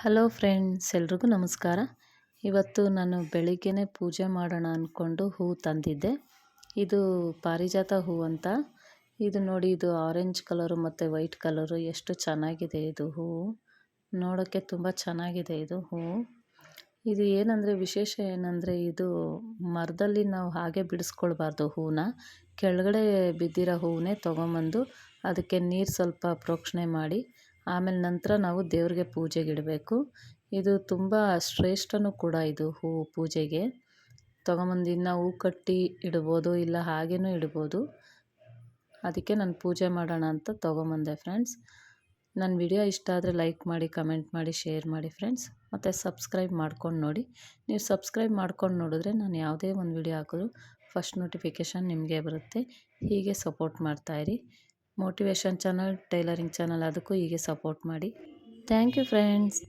Hello friends, ಎಲ್ರಿಗೂ ನಮಸ್ಕಾರ. ಇವತ್ತು ನಾನು ಬೆಳಿಗ್ಗೆನೇ ಪೂಜೆ ಮಾಡೋಣ ಅಂದ್ಕೊಂಡು ಹೂವು ತಂದಿದ್ದೆ. ಇದು ಪಾರಿಜಾತ ಹೂವು ಅಂತ. ಇದು ನೋಡಿ, ಇದು ಆರೆಂಜ್ ಕಲರು ಮತ್ತು ವೈಟ್ ಕಲರು ಎಷ್ಟು ಚೆನ್ನಾಗಿದೆ. ಇದು ಹೂವು ನೋಡೋಕ್ಕೆ ತುಂಬ ಚೆನ್ನಾಗಿದೆ. ಇದು ಹೂವು ಇದು ಏನಂದರೆ, ವಿಶೇಷ ಏನಂದರೆ, ಇದು ಮರದಲ್ಲಿ ನಾವು ಹಾಗೆ ಬಿಡಿಸ್ಕೊಳ್ಬಾರ್ದು. ಹೂವನ್ನ ಕೆಳಗಡೆ ಬಿದ್ದಿರೋ ಹೂವನ್ನೇ ತೊಗೊಂಬಂದು ಅದಕ್ಕೆ ನೀರು ಸ್ವಲ್ಪ ಪ್ರೋಕ್ಷಣೆ ಮಾಡಿ ಆಮೇಲೆ ನಂತರ ನಾವು ದೇವ್ರಿಗೆ ಪೂಜೆಗೆ ಇಡಬೇಕು. ಇದು ತುಂಬ ಶ್ರೇಷ್ಠನೂ ಕೂಡ. ಇದು ಹೂವು ಪೂಜೆಗೆ ತೊಗೊಂಬಂದು ಇನ್ನು ಹೂ ಕಟ್ಟಿ ಇಡ್ಬೋದು, ಇಲ್ಲ ಹಾಗೇನೂ ಇಡ್ಬೋದು. ಅದಕ್ಕೆ ನಾನು ಪೂಜೆ ಮಾಡೋಣ ಅಂತ ತೊಗೊಂಬಂದೆ ಫ್ರೆಂಡ್ಸ್. ನನ್ನ ವಿಡಿಯೋ ಇಷ್ಟ ಆದರೆ ಲೈಕ್ ಮಾಡಿ, ಕಮೆಂಟ್ ಮಾಡಿ, ಶೇರ್ ಮಾಡಿ ಫ್ರೆಂಡ್ಸ್. ಮತ್ತು ಸಬ್ಸ್ಕ್ರೈಬ್ ಮಾಡ್ಕೊಂಡು ನೋಡಿ. ನೀವು ಸಬ್ಸ್ಕ್ರೈಬ್ ಮಾಡ್ಕೊಂಡು ನೋಡಿದ್ರೆ ನಾನು ಯಾವುದೇ ಒಂದು ವಿಡಿಯೋ ಹಾಕಿದ್ರು ಫಸ್ಟ್ ನೋಟಿಫಿಕೇಷನ್ ನಿಮಗೆ ಬರುತ್ತೆ. ಹೀಗೆ ಸಪೋರ್ಟ್ ಮಾಡ್ತಾಯಿರಿ. ಮೋಟಿವೇಶನ್ ಚಾನಲ್, ಟೈಲರಿಂಗ್ ಚಾನಲ್, ಅದಕ್ಕೂ ಹೀಗೆ ಸಪೋರ್ಟ್ ಮಾಡಿ. Thank you friends.